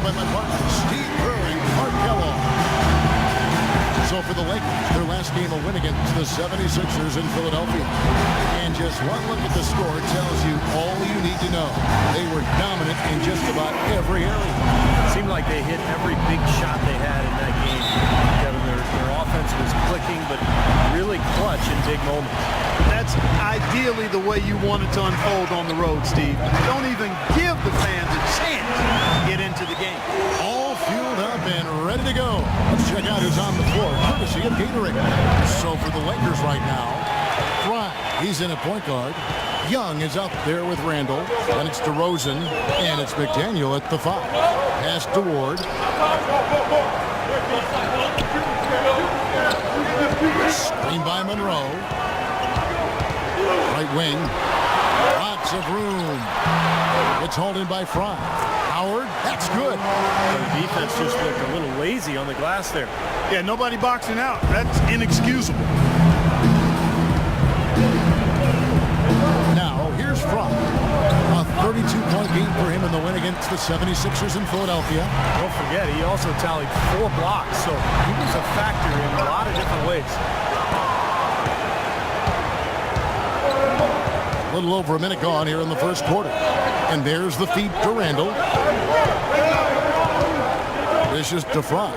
by my partner, Steve Kerr and Clark Kellogg. So for the Lakers, their last game a win against the 76ers in Philadelphia. And just one look at the score tells you all you need to know. They were dominant in just about every area. It seemed like they hit every big shot they had in that game. Kevin, their offense was clicking, but really clutch in big moments. That's ideally the way you want it to unfold on the road, Steve. Don't even give the fans a chance to get into the game. All fueled up and ready to go. Let's check out who's on the floor, courtesy of Gatorade. So for the Lakers right now, Fry, he's in at point guard. Young is up there with Randall. Then it's DeRozan, and it's McDaniel at the 5. Pass to Ward. Screen by Monroe. Right wing. Lots of room. It's hauled in by Fry. Howard, that's good. The defense just looked a little lazy on the glass there. Yeah, nobody boxing out. That's inexcusable. Now, here's Fry. A 32-point game for him in the win against the 76ers in Philadelphia. Don't forget, he also tallied 4 blocks, so he was a factor in a lot of different ways. A little over a minute gone here in the first quarter. And there's the feed to Randall. This is to Fry.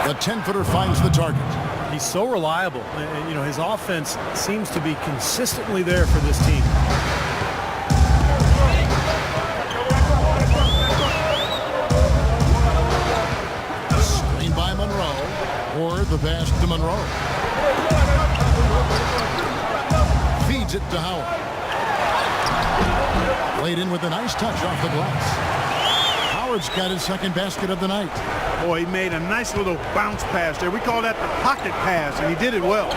The 10-footer finds the target. He's so reliable. And, you know, his offense seems to be consistently there for this team. Screen by Monroe. Or the pass to Monroe. Feeds it to Howard. Played in with a nice touch off the glass. Howard's got his second basket of the night. Boy, he made a nice little bounce pass there. We call that the pocket pass, and he did it well.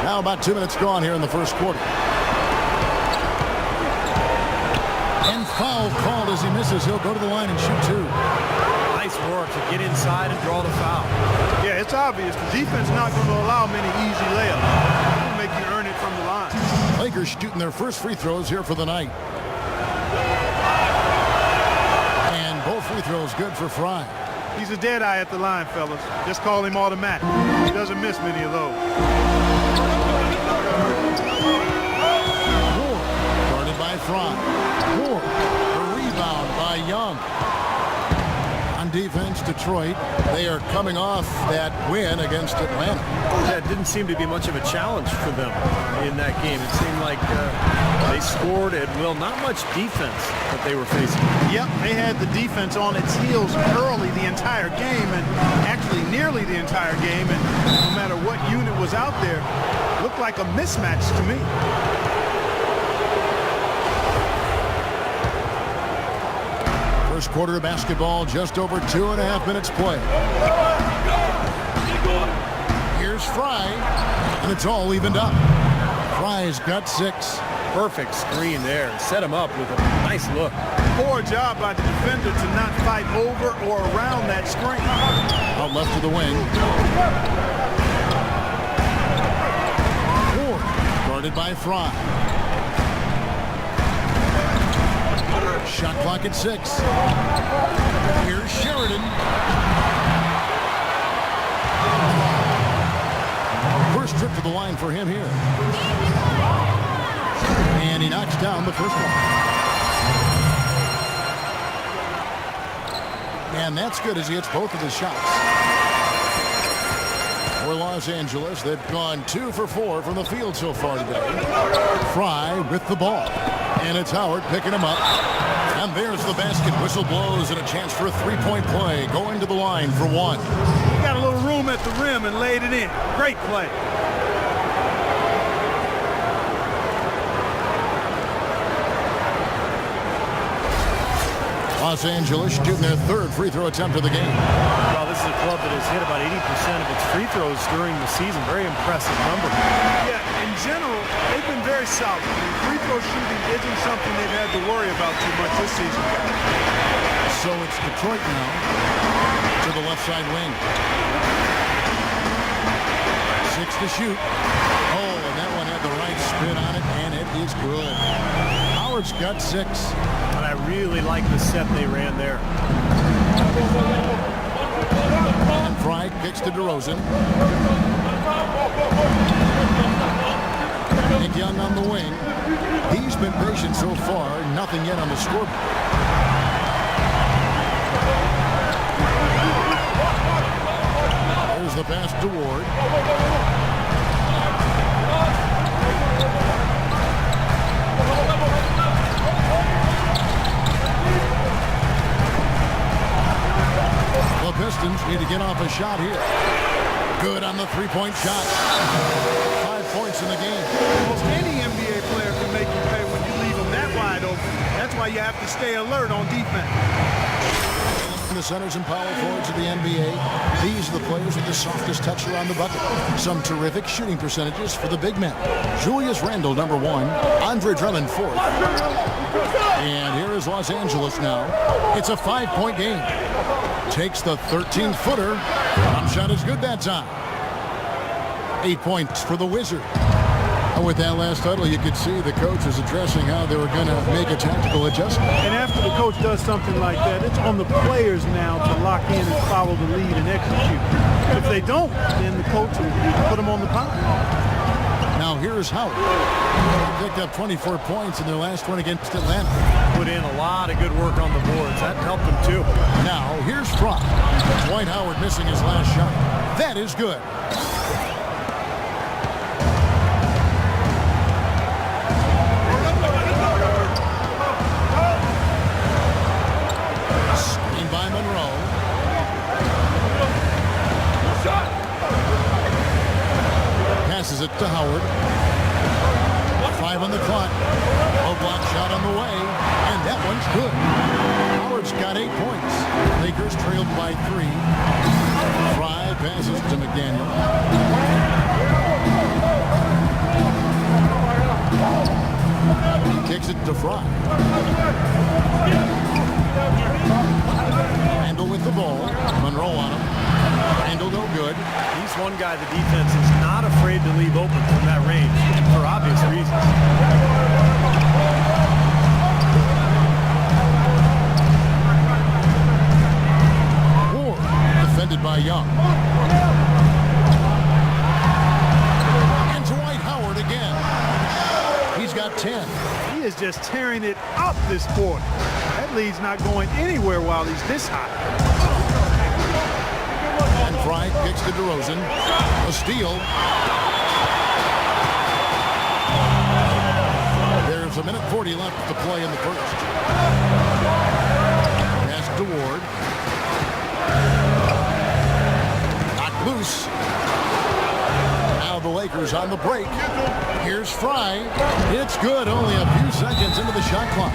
Now about 2 minutes gone here in the first quarter. And foul called as he misses. He'll go to the line and shoot 2. Nice work to get inside and draw the foul. Yeah, it's obvious. The defense is not going to allow many easy layups. It'll make you earn it from the line. Lakers shooting their first free throws here for the night. And both free throws good for Fry. He's a dead eye at the line, fellas. Just call him automatic. He doesn't miss many of those. Moore, guarded by Fry. Moore, the rebound by Young. On defense, Detroit, they are coming off that win against Atlanta. That didn't seem to be much of a challenge for them in that game. It seemed like they scored at will. Not much defense that they were facing. Yep, they had the defense on its heels early the entire game, and actually nearly the entire game, and no matter what unit was out there, looked like a mismatch to me. First quarter of basketball, just over 2.5 minutes play. Here's Fry, and it's all evened up. Fry's got 6. Perfect screen there. Set him up with a nice look. Poor job by the defender to not fight over or around that screen. Out left to the wing. Ward, guarded by Fry. Shot clock at 6. Here's Sheridan. First trip to the line for him here. And he knocks down the first one. And that's good as he hits both of his shots. For Los Angeles, they've gone 2 for 4 from the field so far today. Fry with the ball. And it's Howard picking him up. And there's the basket. Whistle blows and a chance for a 3-point play. Going to the line for 1. He got a little room at the rim and laid it in. Great play. Los Angeles shooting their 3rd free throw attempt of the game. Well, this is a club that has hit about 80% of its free throws during the season. Very impressive number. Yeah, in general, they've been very solid. Free throw shooting isn't something they've had to worry about too much this season. So it's Detroit now to the left side wing. 6 to shoot. Oh, and that spin on it, and it is good. Howard's got 6. But I really like the set they ran there. And Fry kicks to DeRozan. Nick Young on the wing. He's been patient so far. Nothing yet on the scoreboard. There's the pass to Ward. The Pistons need to get off a shot here. Good on the three-point shot. 5 points in the game. Almost any NBA player can make you pay when you leave them that wide open. That's why you have to stay alert on defense. The centers and power forwards of the NBA. These are the players with the softest touch around the bucket. Some terrific shooting percentages for the big men. Julius Randle, number 1. Andre Drummond, 4th. And here is Los Angeles now. It's a 5-point game. Takes the 13-footer. Jump shot is good that time. 8 points for the Wizard. And with that last huddle, you could see the coach is addressing how they were going to make a tactical adjustment. And after the coach does something like that, it's on the players now to lock in and follow the lead and execute. If they don't, then the coach will put them on the pile. Now here's Howard. They picked up 24 points in their last one against Atlanta. Put in a lot of good work on the boards. That helped them too. Now here's Fry. Dwight Howard missing his last shot. That is good. Screen by Monroe. Passes it to Howard. 5 on the clock. A block shot on the way, and that one's good. Howard's got 8 points. Lakers trailed by 3. Fry passes to McDaniel. He kicks it to Fry. Randle with the ball. Monroe on him. Randle no good. He's one guy the defense is not afraid to leave open from that range for obvious reasons. Ward defended by Young. And Dwight Howard again. He's got 10. He is just tearing it up this quarter. That lead's not going anywhere while he's this hot. And Fry kicks to DeRozan. A steal. There's a minute 40 left to play in the first. Pass to Ward. Knocked loose. Now the Lakers on the break. Here's Fry. It's good. Only a few seconds into the shot clock.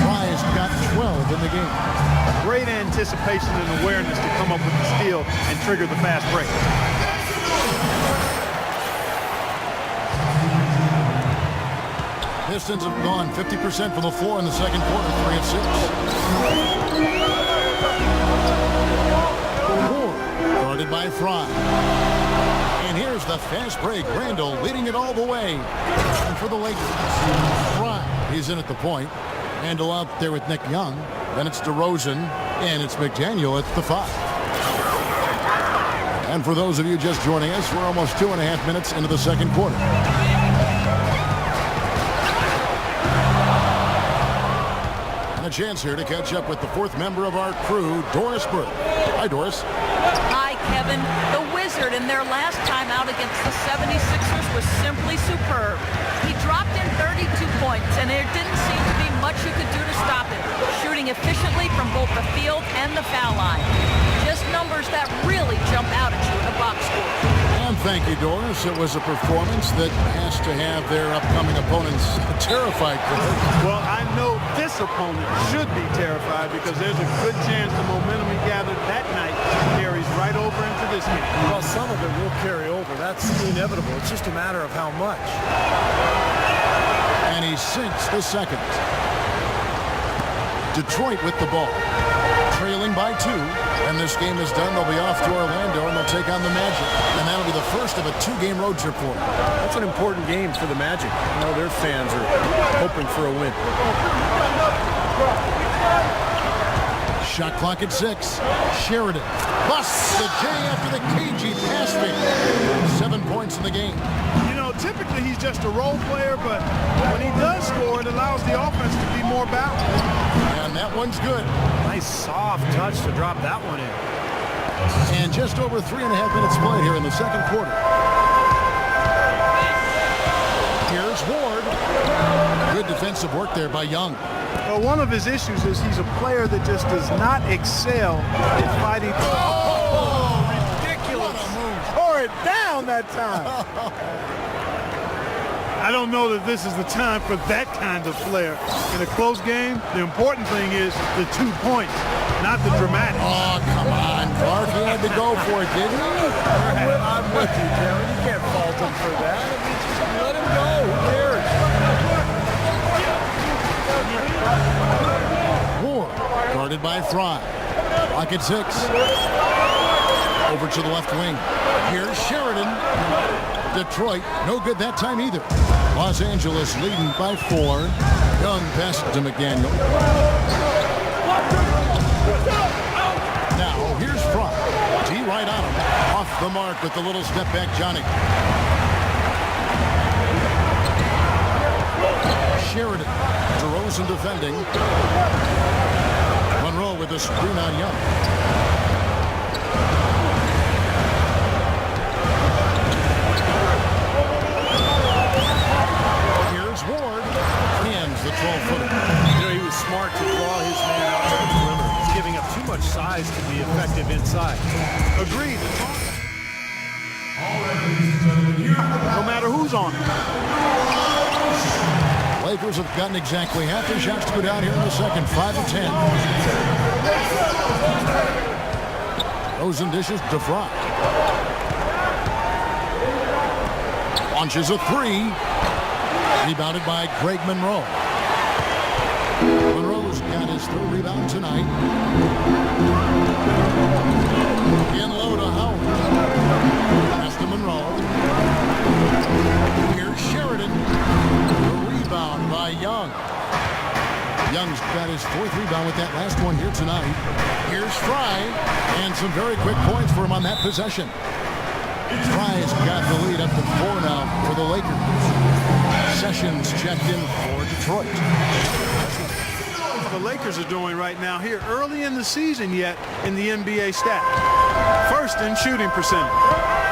Fry's got 12 in the game. Great anticipation and awareness to come up with the steal and trigger the fast break. Pistons have gone 50% from the floor in the second quarter, 3 of 6. Ward guarded by Fry. And here's the fast break. Randle leading it all the way. And for the Lakers, Fry, he's in at the point. Randle out there with Nick Young. Then it's DeRozan, and it's McDaniel at the 5. And for those of you just joining us, we're almost 2.5 minutes into the second quarter. And a chance here to catch up with the 4th member of our crew, Doris Burke. Hi, Doris. Hi, Kevin. The Wizard in their last time out against the 76ers was simply superb. He dropped in 32 points, and there didn't seem to be much you could do to stop him, shooting efficiently from both the field and the foul line. Just numbers that really jump out at you in a box score. And thank you, Doris. It was a performance that has to have their upcoming opponents terrified. Well, I know this opponent should be terrified because there's a good chance the momentum he gathered that night carries right over into this game. Well, some of it will carry over. That's inevitable. It's just a matter of how much. And he sinks the second. Detroit with the ball. trailing by 2. And this game is done. They'll be off to Orlando, and they'll take on the Magic. And that'll be the first of a 2-game road trip for them. That's an important game for the Magic. I know their fans are hoping for a win. Shot clock at 6. Sheridan busts the J after the cagey pass fake. 7 points in the game. You know, typically he's just a role player, but when he does score, it allows the offense to be more balanced. And that one's good. Nice soft touch to drop that one in. And just over 3.5 minutes played here in the second quarter. Here's Ward. Good defensive work there by Young. Well, one of his issues is he's a player that just does not excel in fighting. Oh, ridiculous. Tore it down that time. I don't know that this is the time for that kind of player. In a close game, the important thing is the 2 points, not the dramatic. Oh, come on, Clark. He had to go for it, didn't he? I'm with you, Kevin. You can't fault him for that. I mean, just let him go. Who cares? Ward guarded by Fry. Clock at 6. Over to the left wing. Here's Sheridan. Detroit, no good that time either. Los Angeles leading by 4. Young passes to McDaniel. Now here's Fry. T right on him. Off the mark with the little step back Johnny. Sheridan. DeRozan defending. Monroe with a screen on Young. Here's Ward. Hands the 12-footer. You know, he was smart to draw his man out to the perimeter. He's giving up too much size to be effective inside. Agreed. No matter who's on it. Lakers have gotten exactly half their shots to go down here in the second. 5 of 10. Rosen dishes to Fry. Launches a 3. Rebounded by Greg Monroe. Monroe's got his 3rd rebound tonight. In low to Howard. Pass to Monroe. Here's Sheridan. Rebound by Young. Young's got his 4th rebound with that last one here tonight. Here's Fry, and some very quick points for him on that possession. Fry's got the lead up to 4 now for the Lakers. Sessions checked in for Detroit. The Lakers are doing right now here early in the season yet in the NBA stat. First in shooting percentage.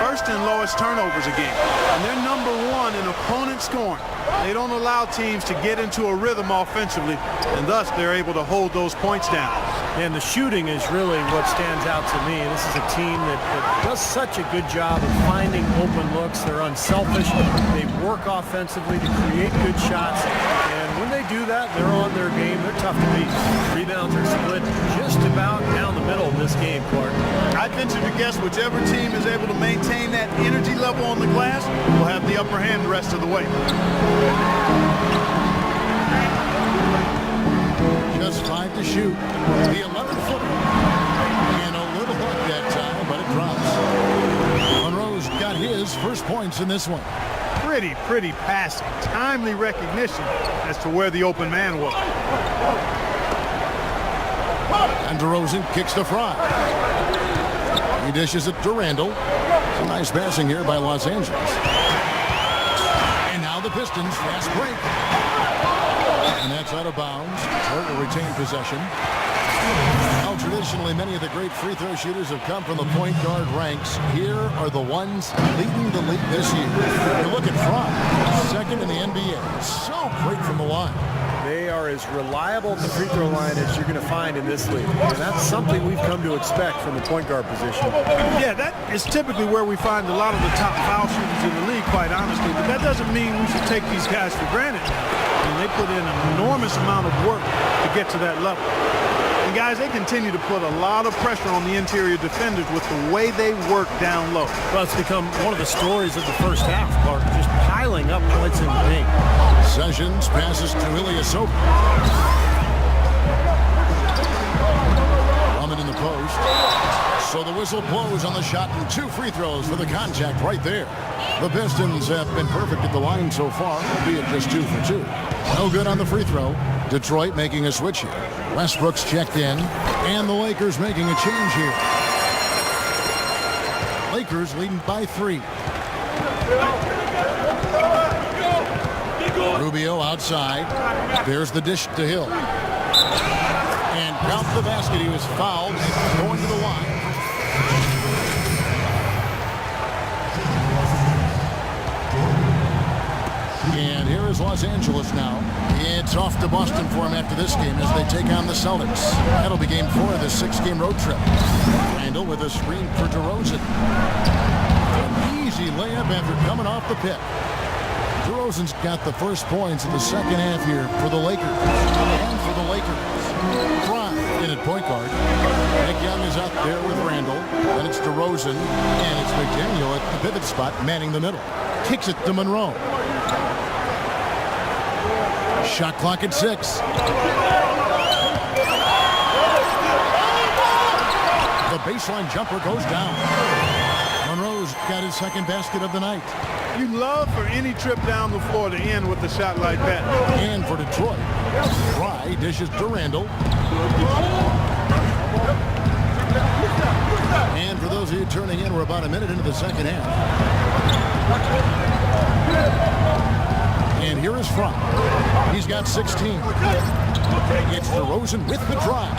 First in lowest turnovers a game. And they're number 1 in opponent scoring. They don't allow teams to get into a rhythm offensively, and thus they're able to hold those points down. And the shooting is really what stands out to me. This is a team that does such a good job of finding open looks. They're unselfish. They work offensively to create good shots. And when they do that, they're on their game. They're tough to beat. Rebounds are split just about down the middle of this game, Clark. I'd venture to guess whichever team is able to maintain that energy level on the glass will have the upper hand the rest of the way. Just 5 to shoot. The 11-footer. And a little luck that time, but it drops. Monroe's got his first points in this one. Pretty passing. Timely recognition as to where the open man was. And DeRozan kicks to Fry. He dishes it to Randall. Some nice passing here by Los Angeles. And now the Pistons fast break. And that's out of bounds. Detroit will retain possession. Now, traditionally, many of the great free throw shooters have come from the point guard ranks. Here are the ones leading the league this year. You look at Fry, 2nd in the NBA. So great from the line. They are as reliable at the free throw line as you're going to find in this league. And that's something we've come to expect from the point guard position. Yeah, that is typically where we find a lot of the top foul shooters in the league, quite honestly. But that doesn't mean we should take these guys for granted. I mean, they put in an enormous amount of work to get to that level. And guys, they continue to put a lot of pressure on the interior defenders with the way they work down low. Well, it's become one of the stories of the first half, Clark, just piling up points in the paint. Sessions passes to Ilyasova. whistle blows on the shot, and 2 free throws for the contact right there. The Pistons have been perfect at the line so far, albeit just 2 for 2. No good on the free throw. Detroit making a switch here. Westbrook's checked in, and the Lakers making a change here. Lakers leading by 3. Rubio outside. There's the dish to Hill. And count the basket. He was fouled and going to the line. And here is Los Angeles now. It's off to Boston for him after this game as they take on the Celtics. That'll be game 4 of this 6-game road trip. Randall with a screen for DeRozan. An easy layup after coming off the pick. DeRozan's got the first points in the second half here for the Lakers. And for the Lakers, Fry in at point guard. Nick Young is out there with Randall. Then it's DeRozan, and it's McDaniel at the pivot spot, manning the middle. Kicks it to Monroe. Shot clock at 6. The baseline jumper goes down. Monroe's got his second basket of the night. You love for any trip down the floor to end with a shot like that. And for Detroit, Fry dishes to Randall. And for those of you turning in, we're about a minute into the second half. And here is Fry. He's got 16. It's DeRozan with the drive.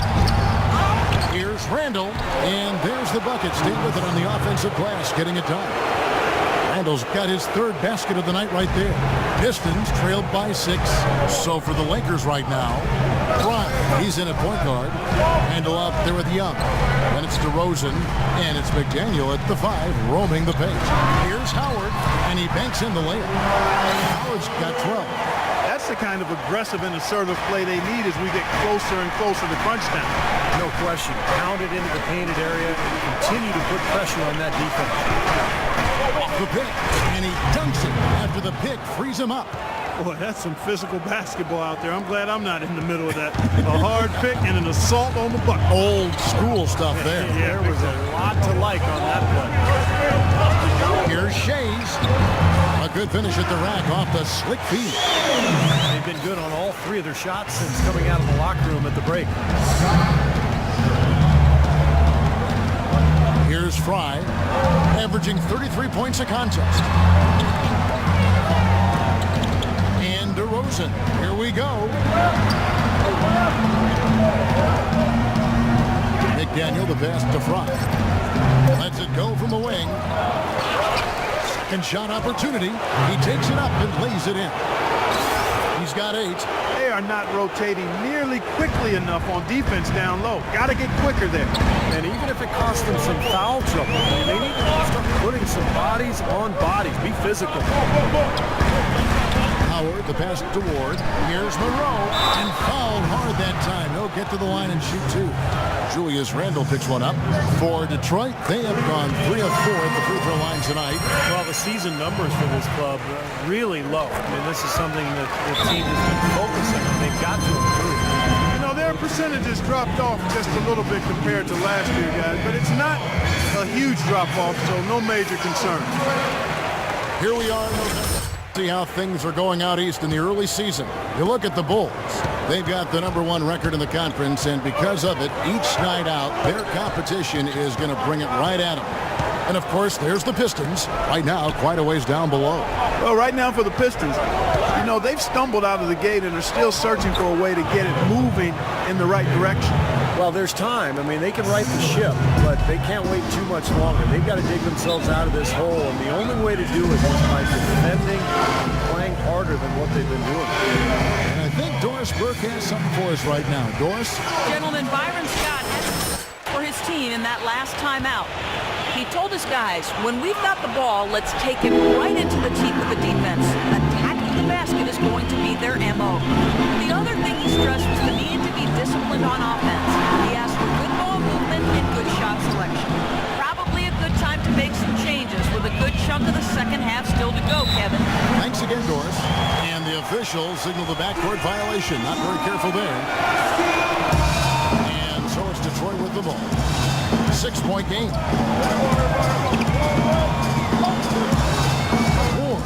Here's Randall, and there's the bucket. Stay with it on the offensive glass, getting it done. Randall's got his third basket of the night right there. Pistons trailed by 6. So for the Lakers right now, Fry, he's in at point guard. Randall out there with Young. Then it's DeRozan, and it's McDaniel at the 5, roaming the paint. Here's Howard, and he banks in the layup. Howard's got 12. That's the kind of aggressive and assertive play they need as we get closer and closer to crunch time. No question. Pound it into the painted area and continue to put pressure on that defense. The pick, and he dunks it after the pick frees him up. Boy, that's some physical basketball out there. I'm glad I'm not in the middle of that. A hard pick and an assault on the bucket. Old school stuff there. Yeah, there was a lot to like on that play. Here's Shays. A good finish at the rack off the slick feed. They've been good on all 3 of their shots since coming out of the locker room at the break. Here's Fry, averaging 33 points a contest. And DeRozan, here we go. McDaniel, the pass to Fry. Lets it go from the wing. Second shot opportunity. He takes it up and lays it in. He's got 8. They are not rotating nearly quickly enough on defense down low. Got to get quicker there. And even if it costs them some foul trouble, they need to start putting some bodies on bodies. Be physical. Howard, the pass to Ward. Here's Monroe, and fouled hard that time. He'll get to the line and shoot 2. Julius Randle picks one up. For Detroit, they have gone 3 of 4 at the free throw line tonight. Well, the season numbers for this club are really low. I mean, this is something that the team has been focusing on. They've got to improve. You know, their percentages dropped off just a little bit compared to last year, guys, but it's not a huge drop-off, so no major concern. Here we are in November. See how things are going out east in the early season. You look at the Bulls. They've got the #1 record in the conference, and because of it, each night out, their competition is going to bring it right at them. And, of course, there's the Pistons, right now quite a ways down below. Well, right now for the Pistons, you know, they've stumbled out of the gate and are still searching for a way to get it moving in the right direction. Well, there's time. I mean, they can right the ship, but they can't wait too much longer. They've got to dig themselves out of this hole, and the only way to do it is by defending and playing harder than what they've been doing. And I think Doris Burke has something for us right now. Doris? Gentlemen, Byron Scott had for his team in that last timeout. He told his guys, when we've got the ball, let's take it right into the teeth of the defense. Attacking the basket is going to be their MO. The other thing he stressed was the need to be disciplined on offense. He asked for good ball movement and good shot selection. Probably a good time to make some changes with a good chunk of the second half still to go, Kevin. Thanks again, Doris. And the officials signal the backcourt violation. Not very careful there. And so it's Detroit with the ball. 6 6-point game. Moore,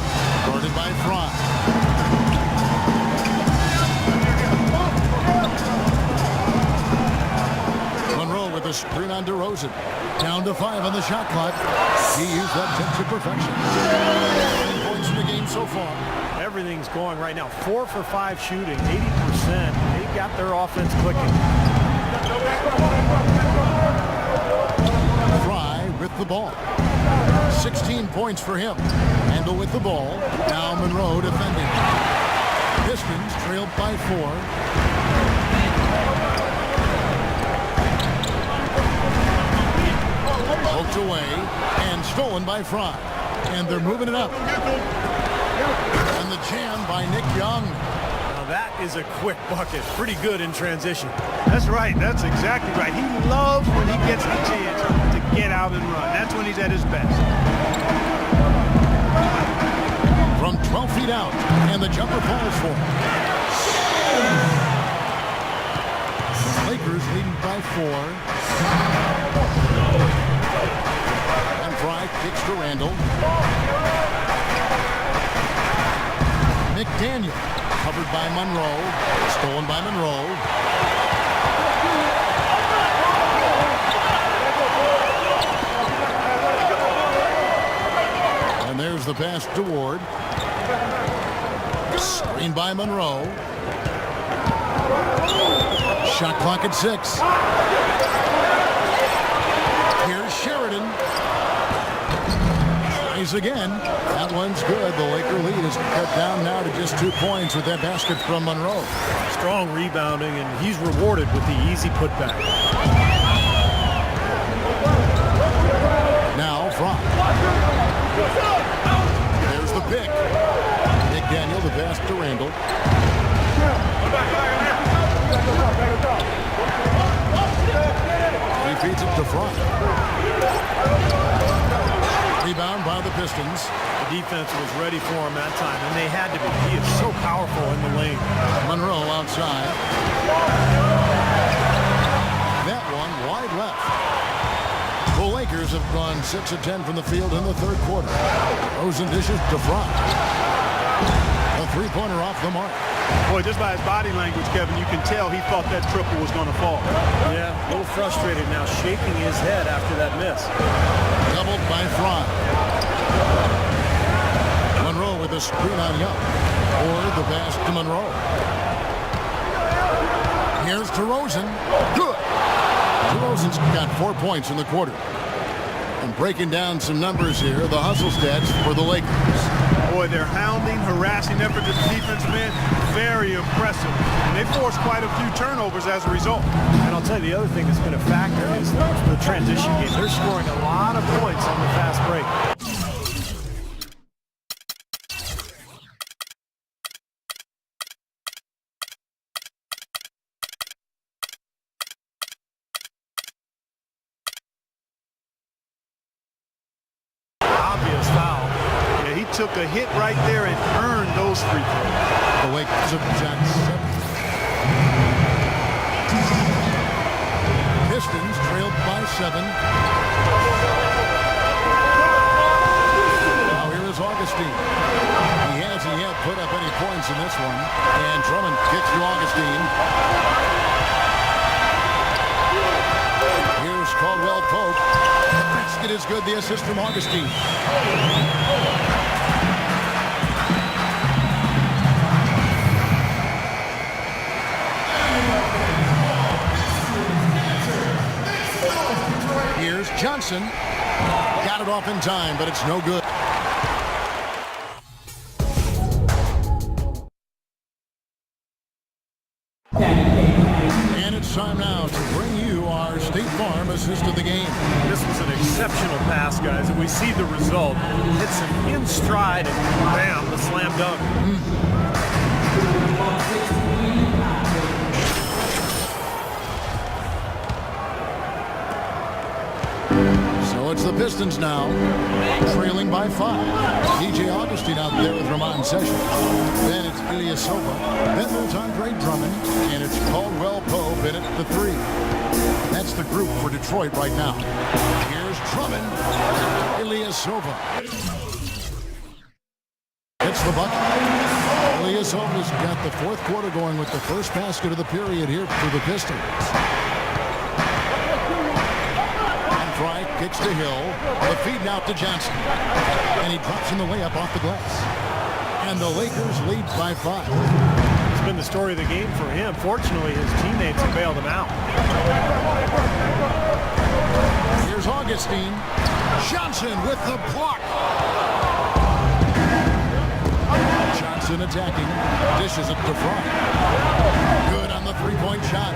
guarded by Fry. Monroe with a screen on DeRozan. Down to 5 on the shot clock. He used that tip to perfection. 9 points in the game so far. Everything's going right now. 4 for 5 shooting, 80%. They got their offense clicking. Fry with the ball. 16 points for him. Handle with the ball. Now Monroe defending. Pistons trailed by 4. Poked away and stolen by Fry. And they're moving it up. And the jam by Nick Young. Now that is a quick bucket. Pretty good in transition. That's right. That's exactly right. He loves when he gets the chance to get out and run. That's when he's at his best. From 12 feet out, and the jumper falls for him. Lakers leading by 4. And Fry kicks to Randall. McDaniel, covered by Monroe. Stolen by Monroe. And there's the pass to Ward. Screen by Monroe. Shot clock at 6. Here's Sheridan. Tries again. That one's good. The Laker lead is cut down now to just 2 points with that basket from Monroe. Strong rebounding, and he's rewarded with the easy putback. Now Fry. There's the pick. McDaniel, the pass to Randall. He feeds it to Fry. Rebound by the Pistons. The defense was ready for him that time, and they had to be. He is so powerful in the lane. Monroe outside. That one wide left. The Lakers have gone 6 of 10 from the field in the third quarter. Rosen dishes to Fry. A three-pointer off the mark. Boy, just by his body language, Kevin, you can tell he thought that triple was going to fall. Yeah, a little frustrated now, shaking his head after that miss. Doubled by Fry. Monroe with a screen on Young. Or the pass to Monroe. Here's DeRozan. Good. DeRozan's got 4 points in the quarter. And breaking down some numbers here, the hustle stats for the Lakers. Boy, their hounding, harassing effort to the defensive end, very impressive. And they forced quite a few turnovers as a result. And I'll tell you, the other thing that's been a factor is the transition game. They're scoring a lot of points on the fast break. Obvious foul. Yeah, he took a hit right there and earned those free throws. The Lakers have shot 7. Pistons trailed by 7. Now here is Augustine. He hasn't yet put up any points in this one. And Drummond kicks to Augustine. Here's Caldwell Pope. The basket is good. The assist from Augustine. Here's Johnson. Got it off in time, but it's no good. And it's time now to bring you our State Farm assist of the game. This was an exceptional pass, guys, and we see the result. Hits him in stride, and bam, the slam dunk. So it's the Pistons now, trailing by 5. DJ Augustine out there with Ramon Sessions. Then it's Ilyasova. Then there's Andre Drummond. And it's Caldwell Pope in at the 3. That's the group for Detroit right now. Here's Drummond. Ilyasova. Hits the bucket. Ilyasova's got the fourth quarter going with the first basket of the period here for the Pistons. And Fry kicks to Hill. The feed now to Johnson. And he drops in the layup off the glass. And the Lakers lead by 5. It's been the story of the game for him. Fortunately, his teammates have bailed him out. Here's Augustine. Johnson with the block. Johnson attacking. Dishes it to Fry. Good on the three-point shot.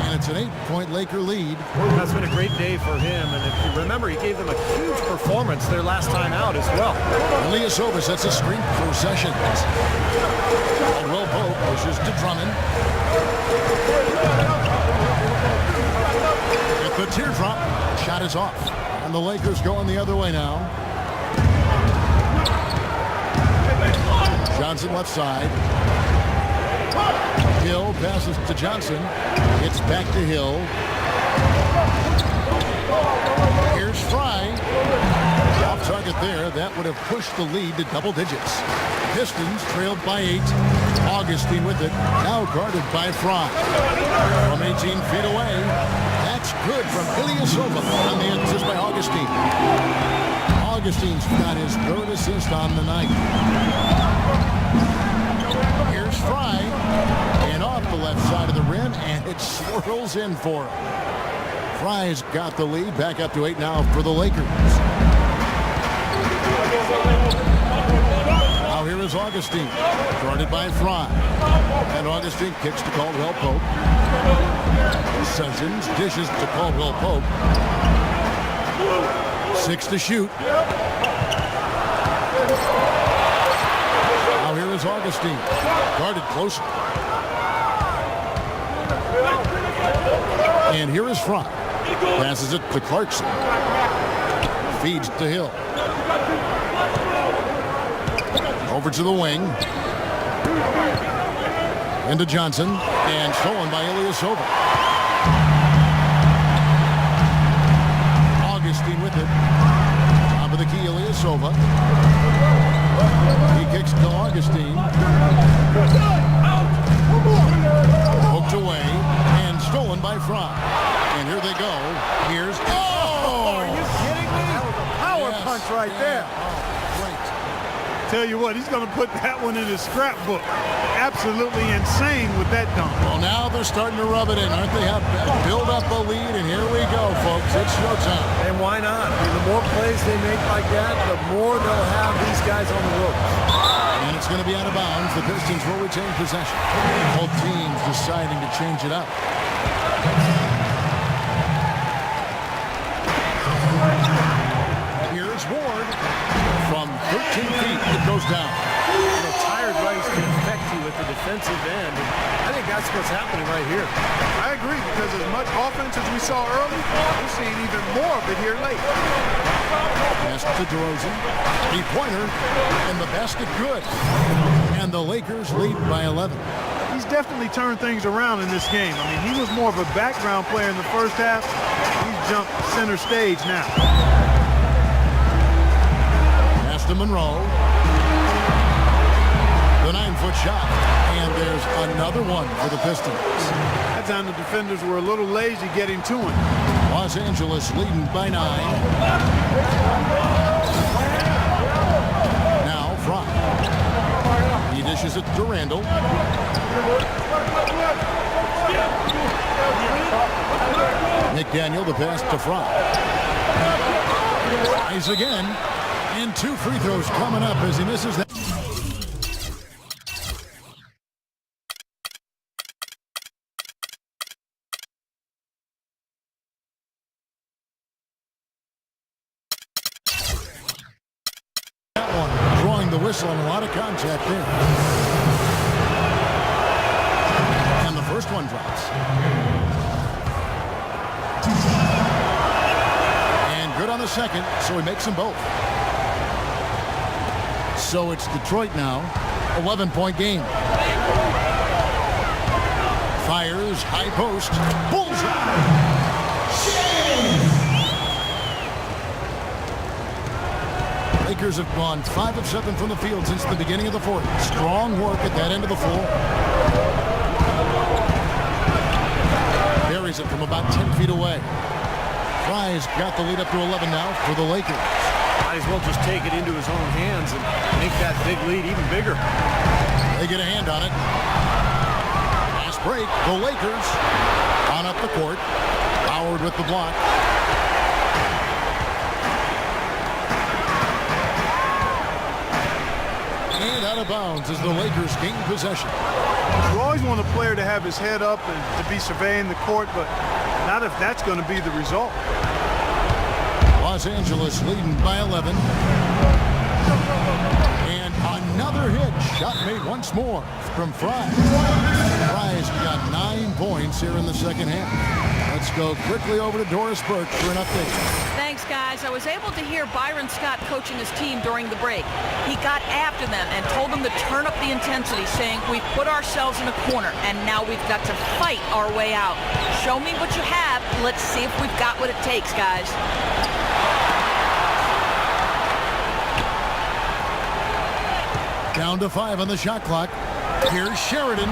And it's an 8-point Laker lead. That's been a great day for him. And if you remember, he gave them a huge performance their last time out as well. Ilyasova sets a screen for Sessions. Caldwell Pope pushes to Drummond. With the teardrop, shot is off. And the Lakers going the other way now. Johnson left side. Hill passes to Johnson. It's back to Hill. Here's Fry. Off target there. That would have pushed the lead to double digits. Pistons trailed by 8. Augustine with it. Now guarded by Fry. From 18 feet away. That's good from Ilyasova. On the assist by Augustine. Augustine's got his third assist on the night. Here's Fry. And off the left side of the rim. And it swirls in for him. Fry's got the lead. Back up to 8 now for the Lakers. Now here is Augustine. Guarded by Fry. And Augustine kicks to Caldwell Pope. Sessions dishes to Caldwell Pope. 6 to shoot. Now here is Augustine. Guarded closer. And here is Fry. Passes it to Clarkson. Feeds to Hill. Over to the wing. Into Johnson. And stolen by Ilyasova. Augustine with it. Top of the key, Ilyasova. He kicks to Augustine. Hooked away. And stolen by Fry. And here they go. Here's... Oh! Are you kidding me? That was a power punch right there. Great. Tell you what, he's going to put that one in his scrapbook. Absolutely insane with that dunk. Well, now they're starting to rub it in, aren't they? Have build up a lead, and here we go, folks. It's showtime. And why not? I mean, the more plays they make like that, the more they'll have these guys on the ropes. And it's going to be out of bounds. The Pistons will retain possession. Both teams deciding to change it up. Here's Ward. From 13 feet, it goes down. Tired runs can affect you at the defensive end. I think that's what's happening right here. I agree, because as much offense as we saw early, we're seeing even more of it here late. Pass to DeRozan. Three-pointer. And the basket good. And the Lakers lead by 11. He's definitely turned things around in this game. I mean, he was more of a background player in the first half. He's jumped center stage now. Pass to Monroe. The 9-foot shot. And there's another one for the Pistons. That time the defenders were a little lazy getting to him. Los Angeles leading by 9. Now Fry. He dishes it to Randall. McDaniel, the pass to Fry. Tries again. And 2 free throws coming up as he misses that. The whistle and a lot of contact there. And the first one drops. And good on the second, so he makes them both. So it's Detroit now, 11-point game. Fires, high post, bullseye. Lakers have gone 5 of 7 from the field since the beginning of the fourth. Strong work at that end of the floor. Buries it from about 10 feet away. Fry's got the lead up to 11 now for the Lakers. Might as well just take it into his own hands and make that big lead even bigger. They get a hand on it. Fast break. The Lakers on up the court. Howard with the block. And out of bounds as the Lakers gain possession. You always want a player to have his head up and to be surveying the court, but not if that's going to be the result. Los Angeles leading by 11. And another hit. Shot made once more from Fry. Fry's got 9 points here in the second half. Let's go quickly over to Doris Burke for an update. Thanks, guys. I was able to hear Byron Scott coaching his team during the break. He got after them and told them to turn up the intensity, saying, we put ourselves in a corner, and now we've got to fight our way out. Show me what you have. Let's see if we've got what it takes, guys. Down to 5 on the shot clock. Here's Sheridan.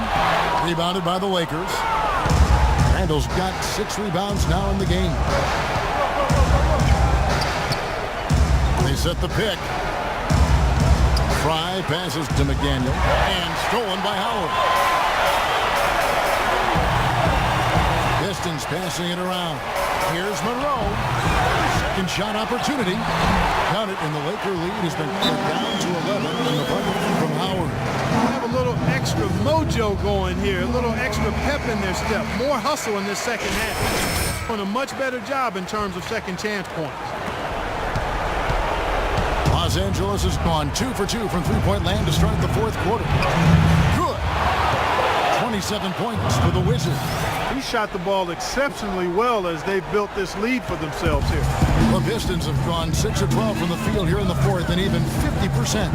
Rebounded by the Lakers. Randall's got 6 rebounds now in the game. They set the pick. Fry passes to McDaniel. And stolen by Howard. Pistons passing it around. Here's Monroe. Second shot opportunity. Count it, and the Laker lead has been cut down to 11 in the bucket from Howard. Have a little extra mojo going here, a little extra pep in their step, more hustle in this second half. Doing a much better job in terms of second chance points. Los Angeles has gone 2 for 2 from three-point land to start the fourth quarter. Good. 27 points for the Wizards. He shot the ball exceptionally well as they've built this lead for themselves here. The Pistons have gone 6 of 12 from the field here in the fourth, and even 50%.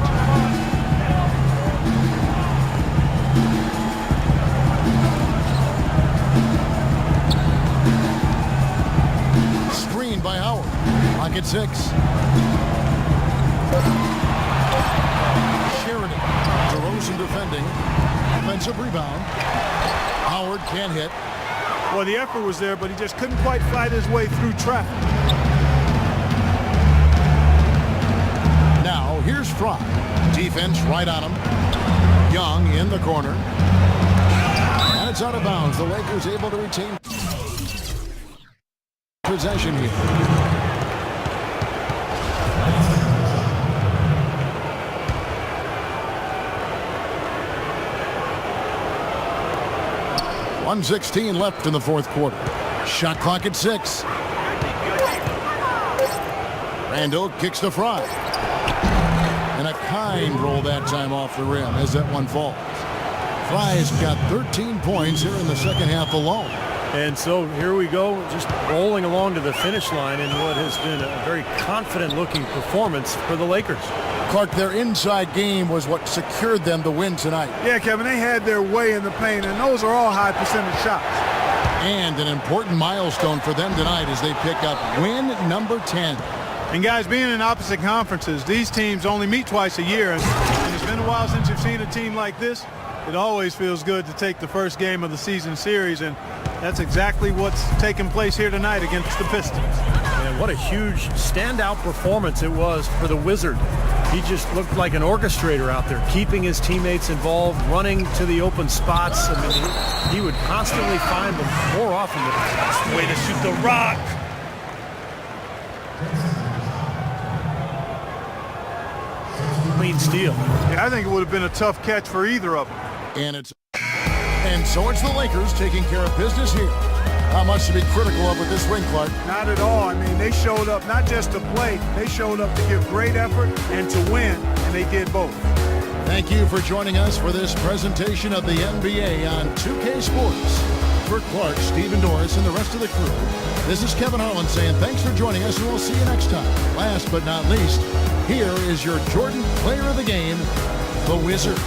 Screen by Howard. Pocket 6. Sheridan. DeRozan defending. Offensive rebound. Howard can't hit. Well, the effort was there, but he just couldn't quite fight his way through traffic. Now, here's Fry. Defense right on him. Young in the corner. And it's out of bounds. The Lakers able to retain possession here. .116 left in the fourth quarter. Shot clock at 6. Randall kicks to Fry. And a kind roll that time off the rim as that one falls. Fry's got 13 points here in the second half alone. And so here we go, just rolling along to the finish line in what has been a very confident-looking performance for the Lakers. Clark, their inside game was what secured them to win tonight. Yeah, Kevin, they had their way in the paint, and those are all high percentage shots. And an important milestone for them tonight as they pick up win number 10. And guys, being in opposite conferences, these teams only meet twice a year, and it's been a while since you've seen a team like this. It always feels good to take the first game of the season series, and that's exactly what's taking place here tonight against the Pistons. And what a huge standout performance it was for the Wizard. He just looked like an orchestrator out there, keeping his teammates involved, running to the open spots. I mean, he would constantly find them more often than that's the way to shoot the rock. Clean steal. Yeah, I think it would have been a tough catch for either of them. And so it's the Lakers taking care of business here. Not much to be critical of with this win, Clark. Not at all. I mean, they showed up not just to play, they showed up to give great effort and to win, and they did both. Thank you for joining us for this presentation of the NBA on 2K Sports. For Clark, Stephen Doris, and the rest of the crew, this is Kevin Harlan saying thanks for joining us, and we'll see you next time. Last but not least, here is your Jordan Player of the Game, the Wizard.